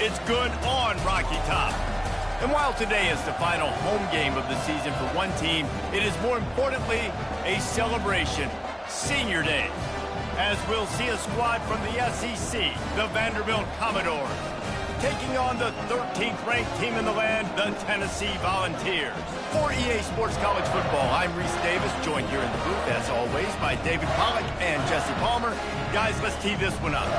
It's good on Rocky Top. And while today is the final home game of the season for one team, it is more importantly a celebration, Senior Day, as we'll see a squad from the SEC, the Vanderbilt Commodores, taking on the 13th ranked team in the land, the Tennessee Volunteers. For EA Sports College Football, I'm Reese Davis, joined here in the booth, as always, by David Pollack and Jesse Palmer. Guys, let's tee this one up.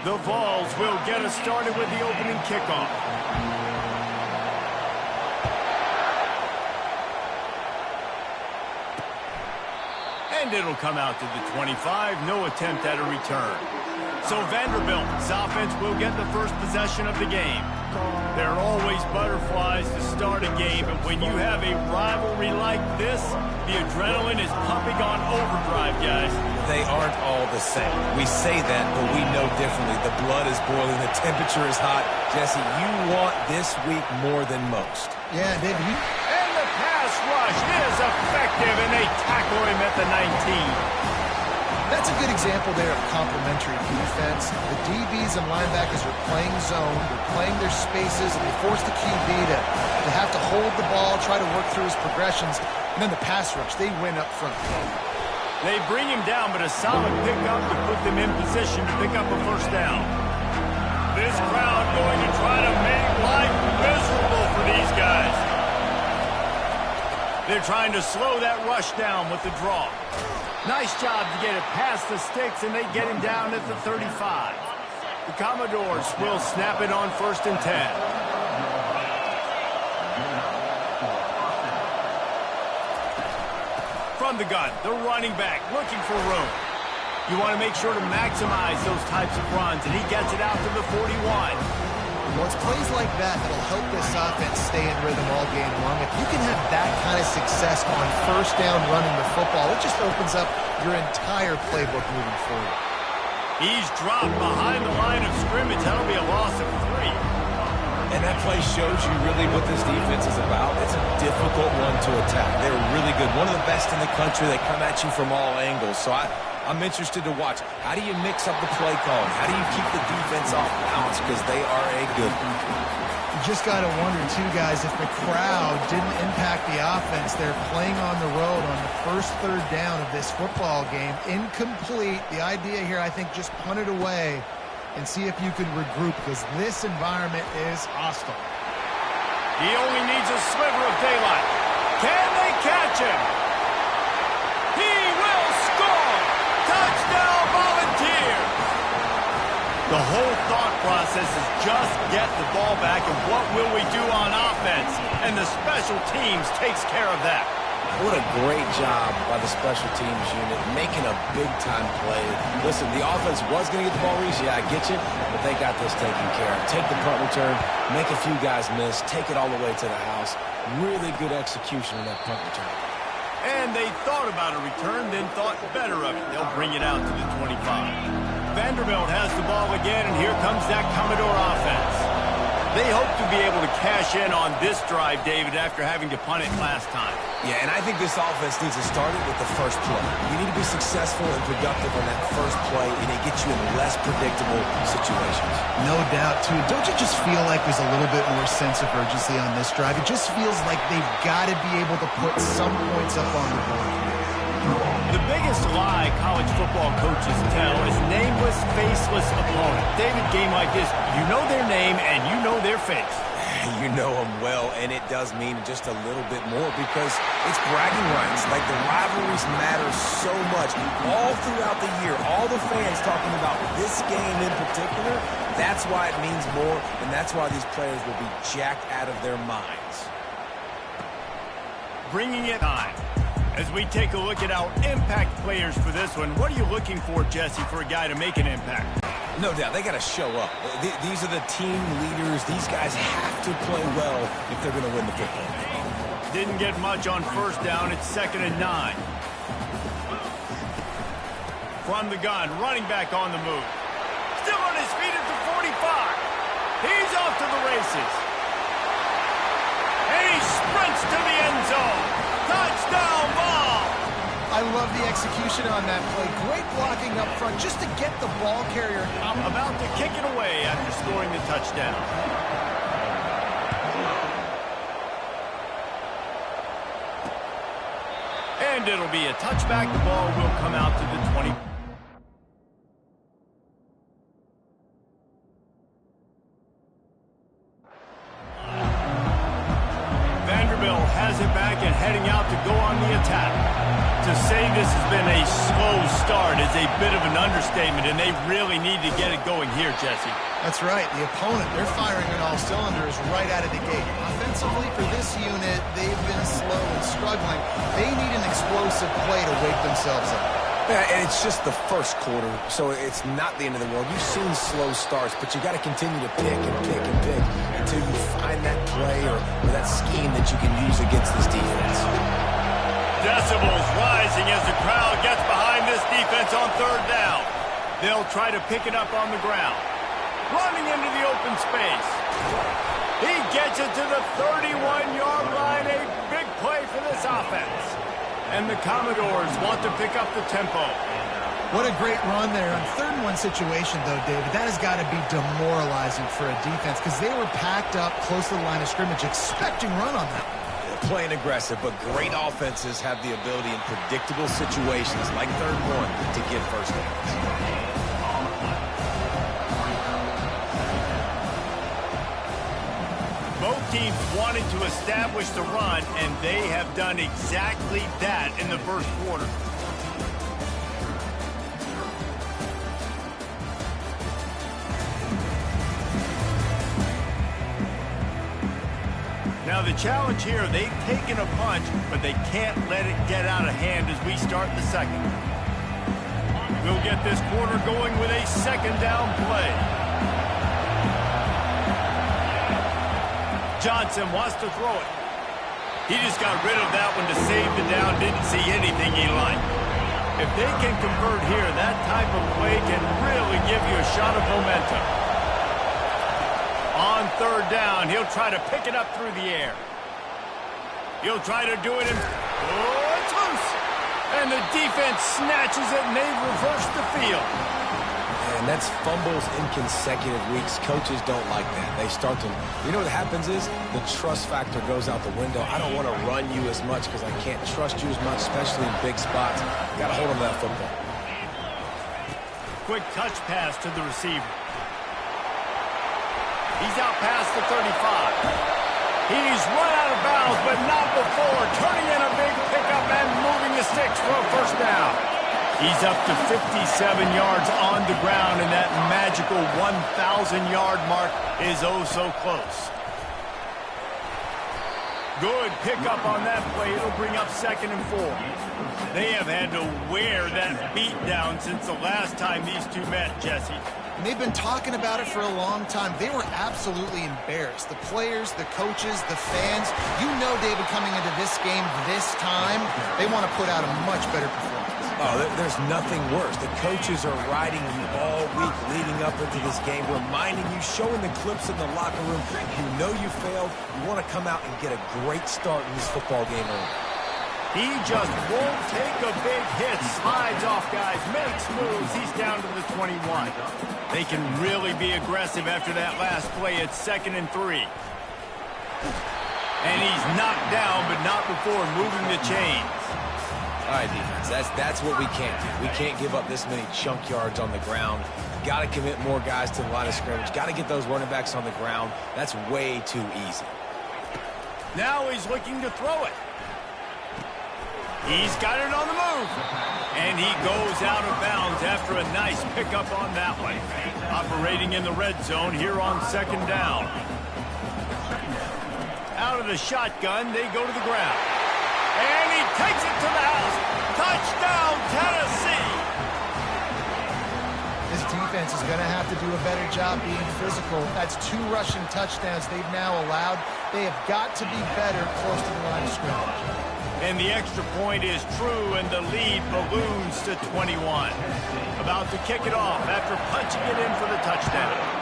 The Vols will get us started with the opening kickoff. And it'll come out to the 25, no attempt at a return. So Vanderbilt's offense will get the first possession of the game. There are always butterflies to start a game, but when you have a rivalry like this, the adrenaline is pumping on overdrive, guys. They aren't all the same. We say that, but we know differently. The blood is boiling. The temperature is hot. Jesse, you want this week more than most. Yeah, David. And the pass rush is effective, and they tackle him at the 19. That's a good example there of complementary defense. The DBs and linebackers are playing zone. They're playing their spaces, and they force the QB to have to hold the ball, try to work through his progressions. And then the pass rush, they win up front. They bring him down, but a solid pickup to put them in position to pick up a first down. This crowd going to try to make life miserable for these guys. They're trying to slow that rush down with the draw. Nice job to get it past the sticks, and they get him down at the 35. The Commodores will snap it on 1st and 10. From the gun, the running back looking for room. You want to make sure to maximize those types of runs, and he gets it out to the 41. Well, it's plays like that that'll help this offense stay in rhythm all game long. If you can have that kind of success on first down running the football, it just opens up your entire playbook moving forward. He's dropped behind the line of scrimmage. That'll be a loss of 3. And that play shows you really what this defense is about. It's a difficult one to attack. They're really good. One of the best in the country. They come at you from all angles. So I'm interested to watch. How do you mix up the play calling? How do you keep the defense off balance? Because they are a good one. You just got to wonder, too, guys, if the crowd didn't impact the offense. They're playing on the road on the first third down of this football game. Incomplete. The idea here, I think, just punt it away and see if you can regroup, because this environment is hostile. He only needs a sliver of daylight. Can they catch him? He will score! Touchdown, Volunteers! The whole thought process is just get the ball back, and what will we do on offense? And the special teams takes care of that. What a great job by the special teams unit, making a big-time play. Listen, the offense was going to get the ball, Reese. Yeah, I get you, but they got this taken care of. Take the punt return, make a few guys miss, take it all the way to the house. Really good execution on that punt return. And they thought about a return, then thought better of it. They'll bring it out to the 25. Vanderbilt has the ball again, and here comes that Commodore offense. They hope to be able to cash in on this drive, David, after having to punt it last time. Yeah, and I think this offense needs to start it with the first play. You need to be successful and productive on that first play, and it gets you in less predictable situations. No doubt, too. Don't you just feel like there's a little bit more sense of urgency on this drive? It just feels like they've got to be able to put some points up on the board. The biggest lie college football coaches tell is nameless, faceless opponent. David, game like this, you know their name and you know their face. You know them well, and it does mean just a little bit more because it's bragging rights. Like, the rivalries matter so much all throughout the year. All the fans talking about this game in particular, that's why it means more, and that's why these players will be jacked out of their minds. Bringing it on. As we take a look at our impact players for this one, what are you looking for, Jesse, for a guy to make an impact? No doubt, they got to show up. These are the team leaders. These guys have to play well if they're going to win the football game. Didn't get much on first down. It's 2nd and 9. From the gun, running back on the move. Still on his feet at the 45. He's off to the races. And he sprints to the end zone. Touchdown ball. I love the execution on that play. Great blocking up front just to get the ball carrier out. About to kick it away after scoring the touchdown. And it'll be a touchback. The ball will come out to the 20. Vanderbilt has it back and heading out to go on the attack. To say this has been a slow start is a bit of an understatement, and they really need to get it going here, Jesse. That's right. The opponent, they're firing on all cylinders right out of the gate. Offensively, for this unit, they've been slow and struggling. They need an explosive play to wake themselves up. Yeah, and it's just the first quarter, so it's not the end of the world. You've seen slow starts, but you got to continue to pick and pick and pick until you find that play or that scheme that you can use against this defense. Decibels rising as the crowd gets behind this defense on 3rd down. They'll try to pick it up on the ground. Running into the open space. He gets it to the 31-yard line. A big play for this offense. And the Commodores want to pick up the tempo. What a great run there. On 3rd and 1 situation, though, David, that has got to be demoralizing for a defense because they were packed up close to the line of scrimmage, expecting run on that one. Playing aggressive, but great offenses have the ability in predictable situations like 3rd and 1 to get first downs. Both teams wanted to establish the run, and they have done exactly that in the first quarter. Now the challenge here, they've taken a punch, but they can't let it get out of hand as we start the second. We'll get this quarter going with a 2nd down play. Johnson wants to throw it. He just got rid of that one to save the down, didn't see anything he liked. If they can convert here, that type of play can really give you a shot of momentum. On 3rd down, he'll try to pick it up through the air. He'll try to do it in... Oh, it's loose! And the defense snatches it, and they reverse the field. And that's fumbles in consecutive weeks. Coaches don't like that. They start to... You know what happens is the trust factor goes out the window. I don't want to run you as much because I can't trust you as much, especially in big spots. Got to hold on to that football. Quick touch pass to the receiver. He's out past the 35. He's run out of bounds, but not before. Turning in a big pickup and moving the sticks for a first down. He's up to 57 yards on the ground, and that magical 1,000-yard mark is oh so close. Good pickup on that play. It'll bring up 2nd and 4. They have had to wear that beat down since the last time these two met, Jesse. And they've been talking about it for a long time. They were absolutely embarrassed. The players, the coaches, the fans. You know, David, coming into this game this time, they want to put out a much better performance. Oh, there's nothing worse. The coaches are riding you all week leading up into this game, reminding you, showing the clips in the locker room. You know you failed. You want to come out and get a great start in this football game early. He just won't take a big hit. Slides off guys, makes moves. He's down to the 21. They can really be aggressive after that last play. It's 2nd and 3. And he's knocked down, but not before moving the chains. All right, defense, that's what we can't do. We can't give up this many chunk yards on the ground. Got to commit more guys to the line of scrimmage. Got to get those running backs on the ground. That's way too easy. Now he's looking to throw it. He's got it on the move. And he goes out of bounds after a nice pickup on that one. Operating in the red zone here on 2nd down. Out of the shotgun, they go to the ground. And he takes it to the house. Touchdown, Tennessee! This defense is going to have to do a better job being physical. That's 2 rushing touchdowns they've now allowed. They have got to be better close to the line of scrimmage. And the extra point is true, and the lead balloons to 21. About to kick it off after punching it in for the touchdown.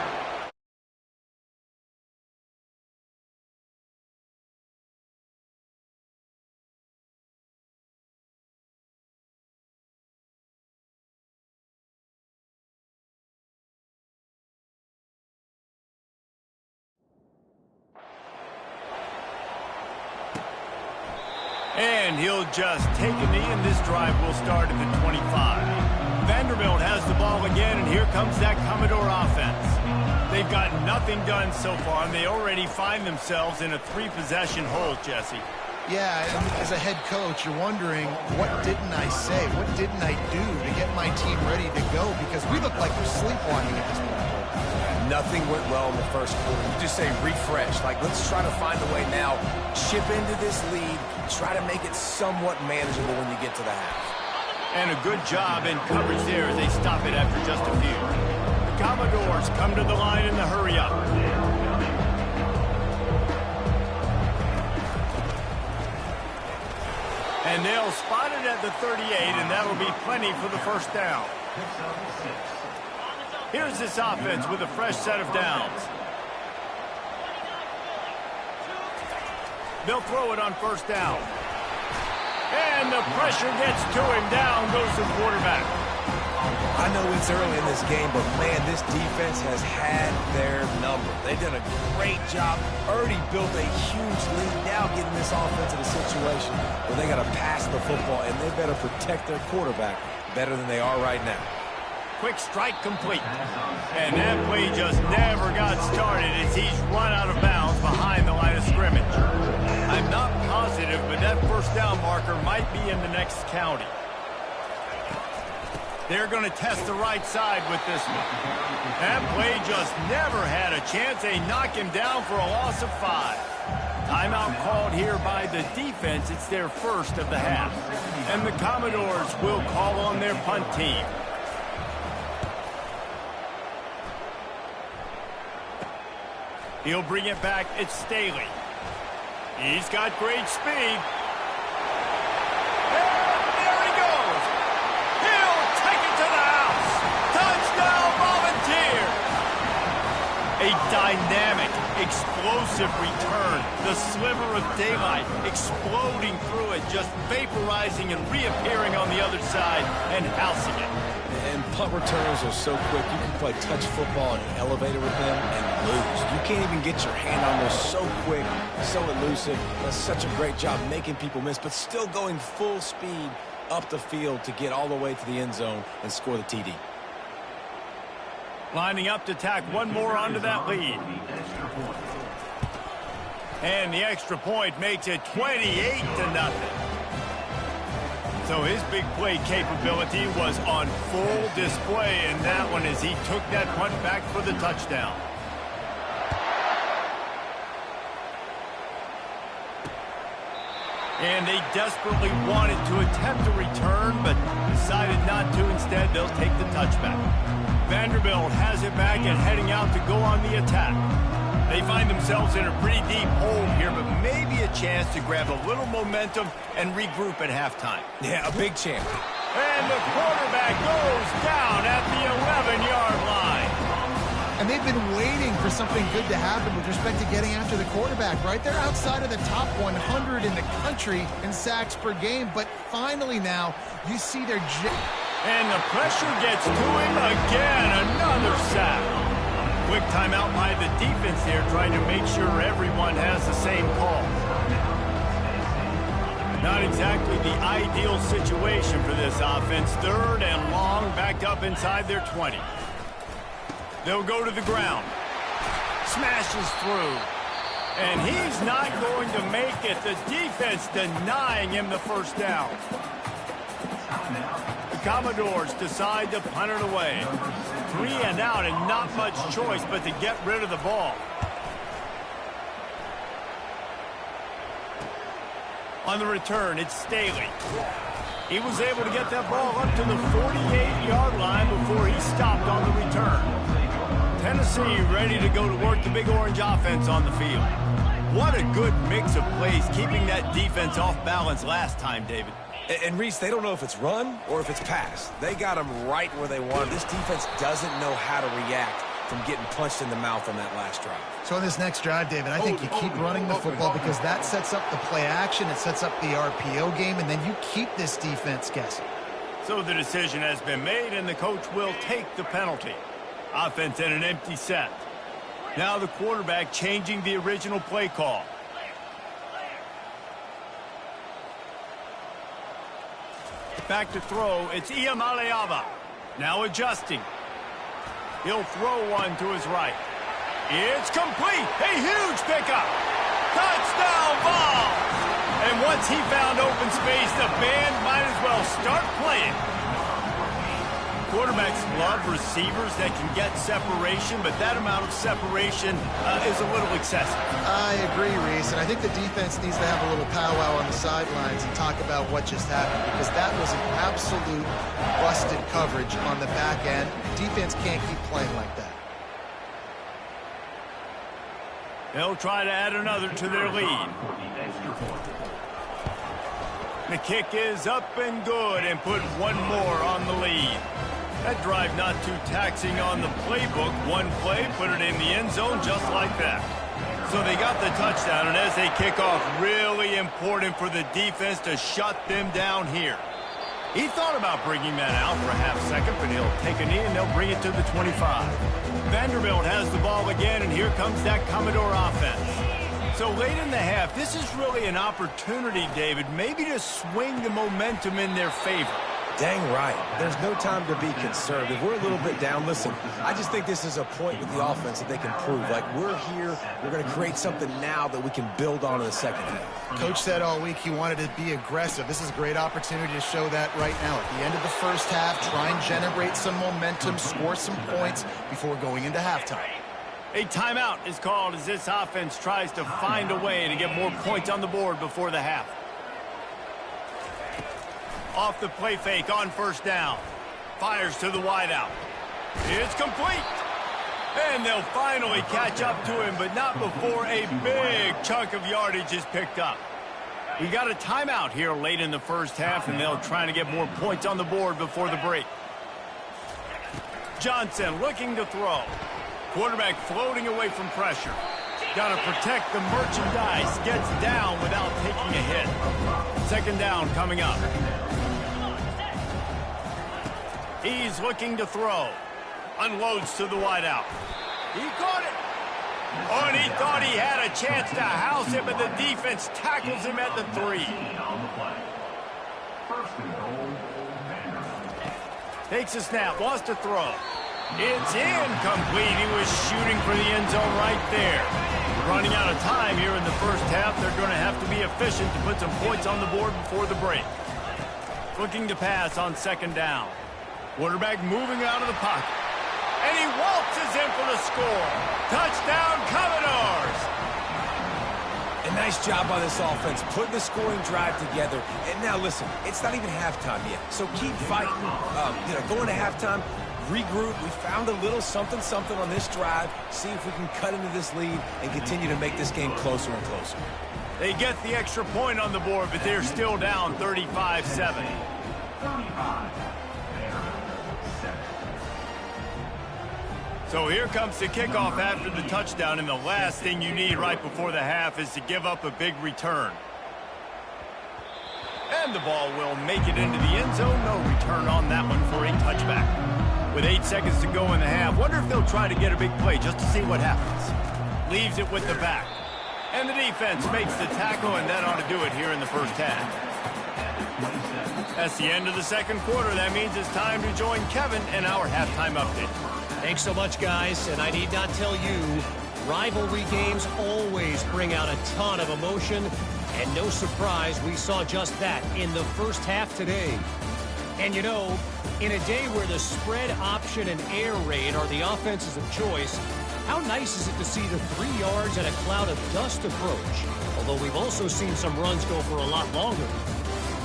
And he'll just take a knee, and this drive will start at the 25. Vanderbilt has the ball again, and here comes that Commodore offense. They've got nothing done so far, and they already find themselves in a 3-possession hole, Jesse. Yeah, and as a head coach, you're wondering, what didn't I say? What didn't I do to get my team ready to go? Because we look like we're sleepwalking at this point. Nothing went well in the first quarter. You just say refresh. Like, let's try to find a way now. Chip into this lead. Try to make it somewhat manageable when you get to the half. And a good job in coverage there as they stop it after just a few. The Commodores come to the line in the hurry-up. And they'll spot it at the 38, and that'll be plenty for the first down. Here's this offense with a fresh set of downs. They'll throw it on first down. And the pressure gets to him. Down goes the quarterback. I know it's early in this game, but, man, this defense has had their number. They've done a great job. Already built a huge lead. Now getting this offense in a situation where they got to pass the football, and they better protect their quarterback better than they are right now. Quick strike complete. And that play just never got started as he's run out of bounds behind the line of scrimmage. I'm not positive, but that first down marker might be in the next county. They're going to test the right side with this one. That play just never had a chance. They knock him down for a loss of 5. Timeout called here by the defense. It's their first of the half. And the Commodores will call on their punt team. He'll bring it back. It's Staley. He's got great speed. And there he goes. He'll take it to the house. Touchdown, Volunteers. A dynamic, explosive return. The sliver of daylight exploding through it, just vaporizing and reappearing on the other side and housing it. And punt returns are so quick. You can play touch football in an elevator with them and lose. You can't even get your hand on those. So quick, so elusive. Does such a great job making people miss, but still going full speed up the field to get all the way to the end zone and score the TD. Lining up to tack one more onto that lead. And the extra point makes it 28-0. So his big play capability was on full display in that one as he took that punt back for the touchdown. And they desperately wanted to attempt a return, but decided not to. Instead, they'll take the touchback. Vanderbilt has it back and heading out to go on the attack. They find themselves in a pretty deep hole here, but maybe a chance to grab a little momentum and regroup at halftime. Yeah, a big chance. And the quarterback goes down at the 11-yard line. And they've been waiting for something good to happen with respect to getting after the quarterback, right? They're outside of the top 100 in the country in sacks per game, but finally now you see their... And the pressure gets to him again, another sack. Quick timeout by the defense there, trying to make sure everyone has the same call. Not exactly the ideal situation for this offense. 3rd and long, backed up inside their 20. They'll go to the ground. Smashes through. And he's not going to make it. The defense denying him the first down. The Commodores decide to punt it away. 3 and out and not much choice but to get rid of the ball. On the return, it's Staley. He was able to get that ball up to the 48-yard line before he stopped on the return. Tennessee ready to go to work the Big Orange offense on the field. What a good mix of plays, keeping that defense off balance last time, David. And Reese, they don't know if it's run or if it's pass. They got them right where they want. This defense doesn't know how to react from getting punched in the mouth on that last drive. So on this next drive, David, I think you keep running the football because that sets up the play action, it sets up the RPO game, and then you keep this defense guessing. So the decision has been made, and the coach will take the penalty. Offense in an empty set. Now the quarterback changing the original play call. Back to throw, it's Iamaleava. Now adjusting. He'll throw one to his right. It's complete. A huge pickup. Touchdown ball. And once he found open space, the band might as well start playing. Quarterbacks love receivers that can get separation, but that amount of separation is a little excessive. I agree, Reese, and I think the defense needs to have a little powwow on the sidelines and talk about what just happened, because that was an absolute busted coverage on the back end. Defense can't keep playing like that. They'll try to add another to their lead. The kick is up and good and put one more on the lead. That drive not too taxing on the playbook. One play, put it in the end zone just like that. So they got the touchdown, and as they kick off, really important for the defense to shut them down here. He thought about bringing that out for a half second, but he'll take a knee and they'll bring it to the 25. Vanderbilt has the ball again, and here comes that Commodore offense. So late in the half, this is really an opportunity, David, maybe to swing the momentum in their favor. Dang right. There's no time to be conservative. We're a little bit down. Listen, I just think this is a point with the offense that they can prove. Like, we're here, we're going to create something now that we can build on in the second half. Coach said all week he wanted to be aggressive. This is a great opportunity to show that right now. At the end of the first half, try and generate some momentum, score some points before going into halftime. A timeout is called as this offense tries to find a way to get more points on the board before the half. Off the play fake on first down. Fires to the wideout. It's complete. And they'll finally catch up to him, but not before a big chunk of yardage is picked up. We got a timeout here late in the first half, and they'll try to get more points on the board before the break. Johnson looking to throw. Quarterback floating away from pressure. Got to protect the merchandise. Gets down without taking a hit. Second down coming up. He's looking to throw. Unloads to the wideout. He caught it. Oh, and he thought he had a chance to house it, but the defense tackles him at the 3. Takes a snap, wants to throw. It's incomplete. He was shooting for the end zone right there. Running out of time here in the first half. They're going to have to be efficient to put some points on the board before the break. Looking to pass on second down. Quarterback moving out of the pocket. And he waltzes in for the score. Touchdown, Commodores! A nice job by this offense, putting the scoring drive together. And now, listen, it's not even halftime yet. So keep fighting. Going to halftime, regroup. We found a little something on this drive. See if we can cut into this lead and continue to make this game closer and closer. They get the extra point on the board, but they're still down 35-7. So here comes the kickoff after the touchdown, and the last thing you need right before the half is to give up a big return. And the ball will make it into the end zone. No return on that one for a touchback. With 8 seconds to go in the half, wonder if they'll try to get a big play just to see what happens. Leaves it with the back. And the defense makes the tackle, and that ought to do it here in the first half. That's the end of the second quarter. That means it's time to join Kevin in our halftime update. Thanks so much, guys. And I need not tell you, rivalry games always bring out a ton of emotion. And no surprise, we saw just that in the first half today. And you know, in a day where the spread option and air raid are the offenses of choice, how nice is it to see the 3 yards and a cloud of dust approach? Although we've also seen some runs go for a lot longer.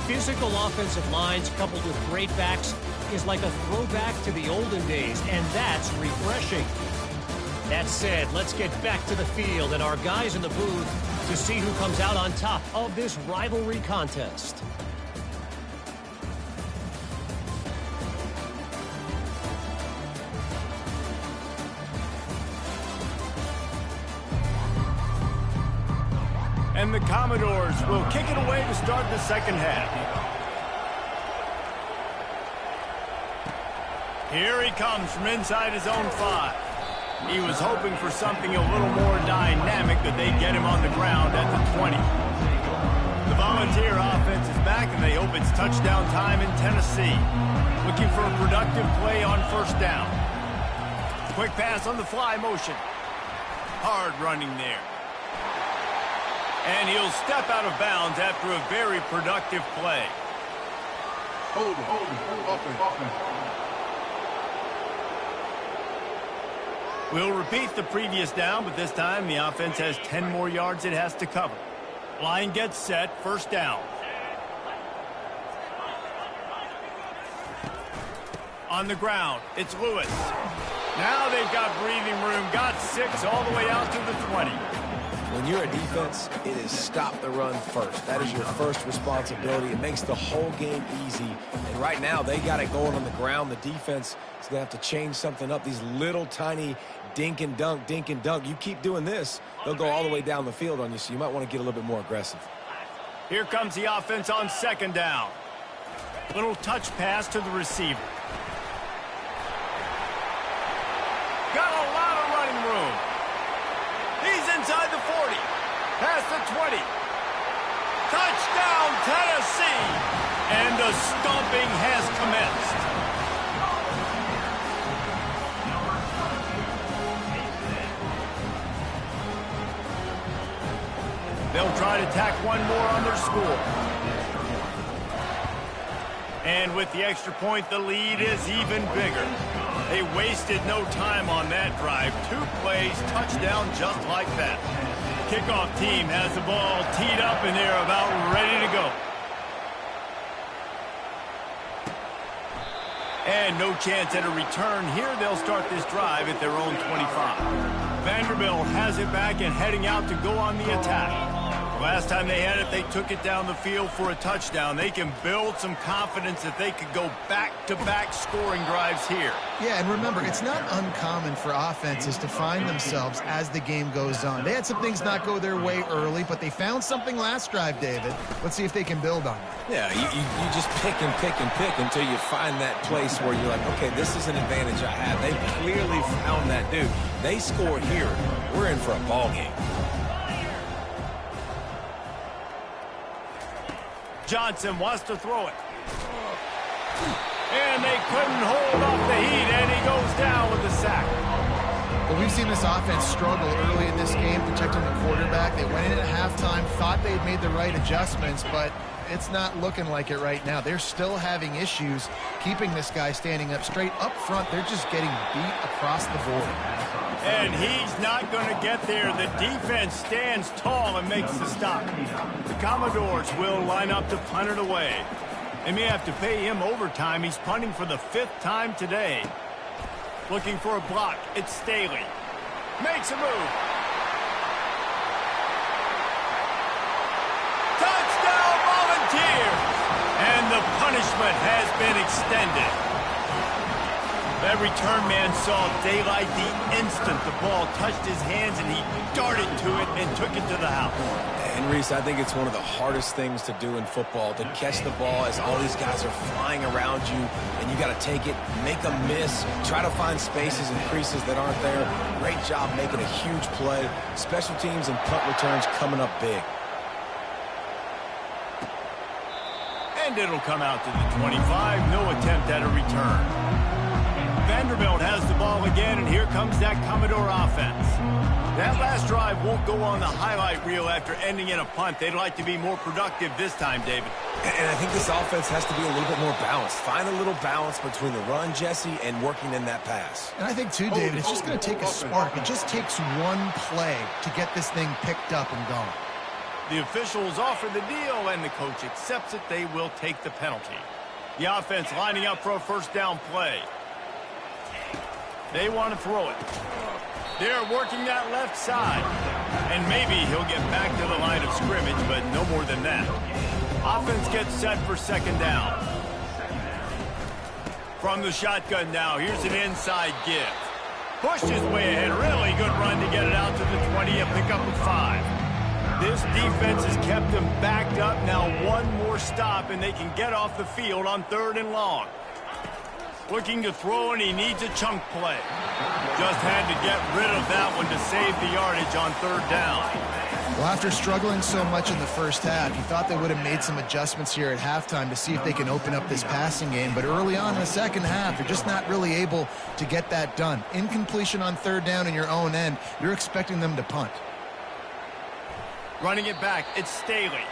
Physical offensive lines coupled with great backs is like a throwback to the olden days, and that's refreshing. That said, let's get back to the field and our guys in the booth to see who comes out on top of this rivalry contest. And the Commodores will kick it away to start the second half. Here he comes from inside his own 5. He was hoping for something a little more dynamic, that they'd get him on the ground at the 20. The Volunteer offense is back, and they hope it's touchdown time in Tennessee. Looking for a productive play on first down. Quick pass on the fly motion. Hard running there. And he'll step out of bounds after a very productive play. Hold it. We'll repeat the previous down, but this time the offense has 10 more yards it has to cover. Line gets set, first down. On the ground, it's Lewis. Now they've got breathing room, got 6 all the way out to the 20. When you're a defense, it is stop the run first. That is your first responsibility. It makes the whole game easy. And right now, they got it going on the ground. The defense is going to have to change something up. These little tiny dink and dunk, dink and dunk. You keep doing this, they'll go all the way down the field on you, so you might want to get a little bit more aggressive. Here comes the offense on second down. Little touch pass to the receiver. Got a lot of running room. He's inside the 40. Past the 20. Touchdown, Tennessee! And the stomping has commenced. They'll try to tack one more on their score. And with the extra point, the lead is even bigger. They wasted no time on that drive. 2 plays, touchdown just like that. Kickoff team has the ball teed up and they're about ready to go. And no chance at a return here. They'll start this drive at their own 25. Vanderbilt has it back and heading out to go on the attack. Last time they had it, they took it down the field for a touchdown. They can build some confidence that they could go back-to-back scoring drives here. Yeah, and remember, it's not uncommon for offenses to find themselves as the game goes on. They had some things not go their way early, but they found something last drive, David. Let's see if they can build on it. Yeah, you just pick and pick and pick until you find that place where you're like, okay, this is an advantage I have. They clearly found that dude. They score here. We're in for a ball game. Johnson wants to throw it. And they couldn't hold off the heat, and he goes down with a sack. Well, we've seen this offense struggle early in this game protecting the quarterback. They went in at halftime, thought they'd made the right adjustments, but it's not looking like it right now. They're still having issues keeping this guy standing up straight. Up front, they're just getting beat across the board. And he's not going to get there. The defense stands tall and makes the stop. The Commodores will line up to punt it away. They may have to pay him overtime. He's punting for the 5th time today. Looking for a block. It's Staley. Makes a move. Touchdown, Volunteers! And the punishment has been extended. That return man saw daylight the instant the ball touched his hands, and he darted to it and took it to the house. And Reese, I think it's one of the hardest things to do in football, to catch the ball as all these guys are flying around you, and you got to take it, make a miss, try to find spaces and creases that aren't there. Great job making a huge play. Special teams and punt returns coming up big. And And it'll come out to the 25. No attempt at a return. Vanderbilt has the ball again, and here comes that Commodore offense. That last drive won't go on the highlight reel after ending in a punt. They'd like to be more productive this time, David. And I think this offense has to be a little bit more balanced. Find a little balance between the run, Jesse, and working in that pass. And I think, too, David, it's just going to take a spark. It just takes one play to get this thing picked up and going. The officials offer the deal, and the coach accepts it. They will take the penalty. The offense lining up for a first down play. They want to throw it. They're working that left side. And maybe he'll get back to the line of scrimmage, but no more than that. Offense gets set for second down. From the shotgun now, here's an inside give. Pushes way ahead. Really good run to get it out to the 20 and pick up a 5. This defense has kept them backed up. Now one more stop, and they can get off the field on 3rd and long. Looking to throw, and he needs a chunk play. Just had to get rid of that one to save the yardage on 3rd down. Well, after struggling so much in the first half, you thought they would have made some adjustments here at halftime to see if they can open up this passing game. But early on in the second half, they're just not really able to get that done. Incompletion on 3rd down in your own end, you're expecting them to punt. Running it back, it's Staley.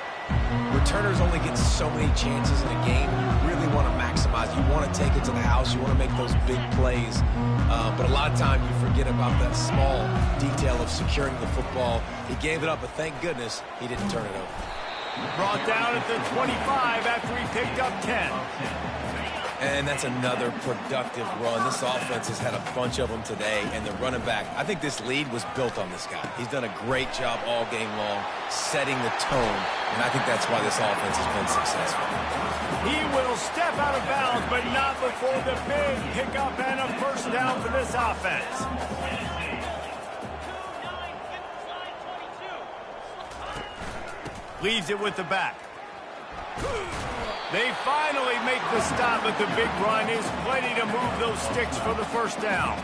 Returners only get so many chances in a game. You really want to maximize. You want to take it to the house. You want to make those big plays. But a lot of time you forget about that small detail of securing the football. He gave it up, but thank goodness he didn't turn it over. Brought down at the 25 after he picked up 10. And that's another productive run. This offense has had a bunch of them today, and the running back, I think this lead was built on this guy. He's done a great job all game long, setting the tone, and I think that's why this offense has been successful. He will step out of bounds, but not before the big pickup and a first down for this offense. Leaves it with the back. They finally make the stop, but the big run is plenty to move those sticks for the first down.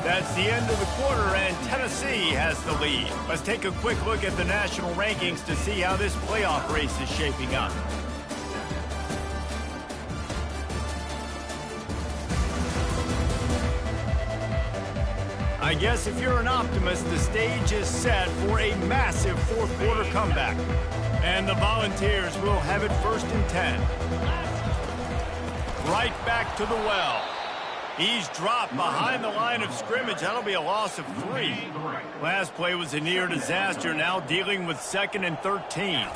That's the end of the quarter, and Tennessee has the lead. Let's take a quick look at the national rankings to see how this playoff race is shaping up. I guess if you're an optimist, the stage is set for a massive fourth-quarter comeback. And the Volunteers will have it 1st and 10. Right back to the well. He's dropped behind the line of scrimmage. That'll be a loss of 3. Last play was a near disaster, now dealing with 2nd and 13.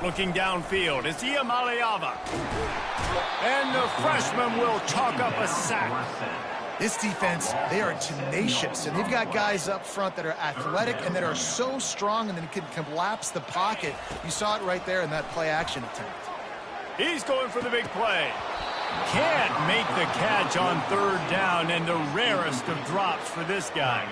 Looking downfield, it's Iamaleava. And the freshman will chalk up a sack. This defense, they are tenacious, and they've got guys up front that are athletic and that are so strong and then can collapse the pocket. You saw it right there in that play-action attempt. He's going for the big play. Can't make the catch on 3rd down, and the rarest of drops for this guy.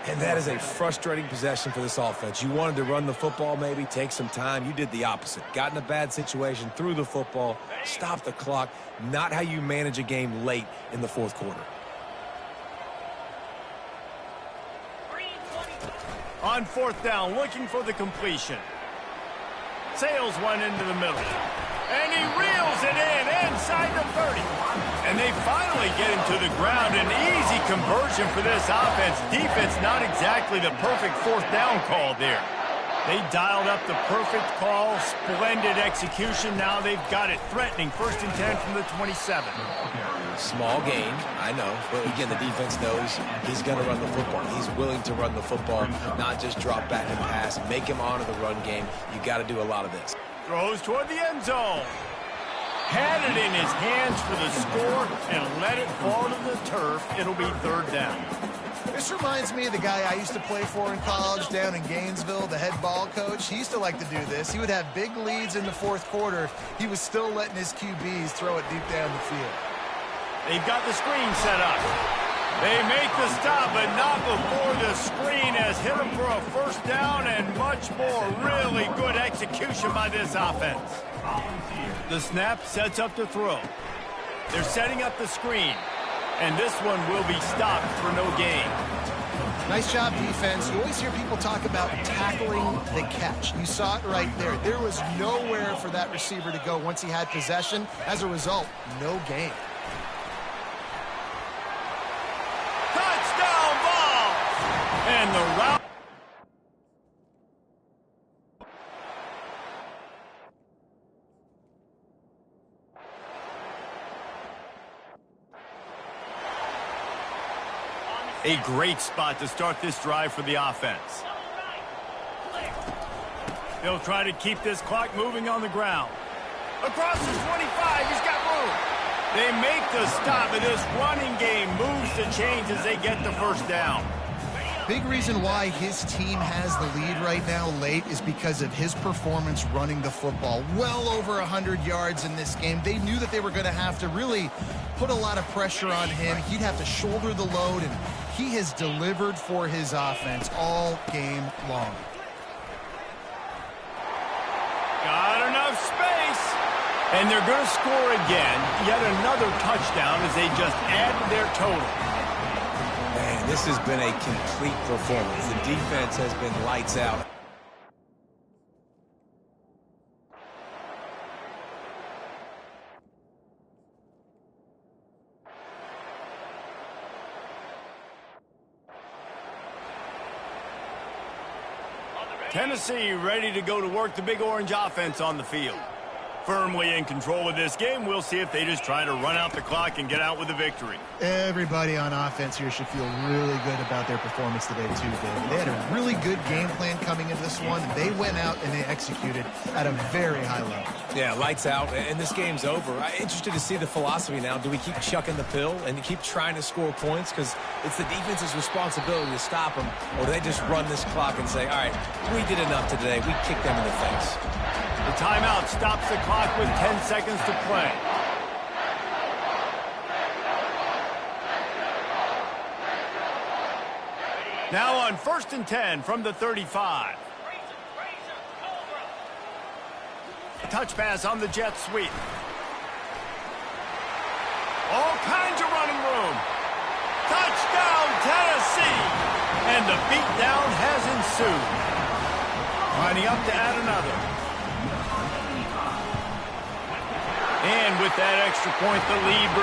And that is a frustrating possession for this offense. You wanted to run the football, maybe take some time. You did the opposite. Got in a bad situation, threw the football, stopped the clock. Not how you manage a game late in the 4th quarter. On 4th down, looking for the completion. Sails one into the middle. And he reels it in inside the 30. And they finally get him to the ground. An easy conversion for this offense. Defense not exactly the perfect 4th down call there. They dialed up the perfect call. Splendid execution. Now they've got it threatening. 1st and 10 from the 27. Small gain, I know. But again, the defense knows he's going to run the football. He's willing to run the football, not just drop back and pass. Make him honor the run game. You got to do a lot of this. Throws toward the end zone. Had it in his hands for the score and let it fall to the turf. It'll be 3rd down. This reminds me of the guy I used to play for in college down in Gainesville, the head ball coach. He used to like to do this. He would have big leads in the 4th quarter. He was still letting his QBs throw it deep down the field. They've got the screen set up. They make the stop, but not before the screen has hit them for a first down and much more. Really good execution by this offense. The snap sets up the throw. They're setting up the screen. And this one will be stopped for no gain. Nice job, defense. You always hear people talk about tackling the catch. You saw it right there. There was nowhere for that receiver to go once he had possession. As a result, no gain. Touchdown ball! And the route. A great spot to start this drive for the offense. They'll try to keep this clock moving on the ground. Across his 25, he's got room. They make the stop, and this running game moves the chains as they get the first down. Big reason why his team has the lead right now late is because of his performance running the football. Well over 100 yards in this game. They knew that they were going to have to really put a lot of pressure on him. He'd have to shoulder the load, and he has delivered for his offense all game long. Got enough space. And they're going to score again. Yet another touchdown as they just add to their total. Man, this has been a complete performance. The defense has been lights out. Tennessee ready to go to work the Big Orange offense on the field. Firmly in control of this game. We'll see if they just try to run out the clock and get out with a victory. Everybody on offense here should feel really good about their performance today, too, David. They had a really good game plan coming into this one. They went out and they executed at a very high level. Yeah, lights out, and this game's over. I'm interested to see the philosophy now. Do we keep chucking the pill and keep trying to score points? Because it's the defense's responsibility to stop them. Or do they just run this clock and say, all right, we did enough today. We kicked them in the face. The timeout stops the clock with 10 seconds to play. Now on 1st and 10 from the 35. Touch pass on the jet sweep. All kinds of running room. Touchdown, Tennessee! And the beatdown has ensued. Lining up to add another. And with that extra point, the lead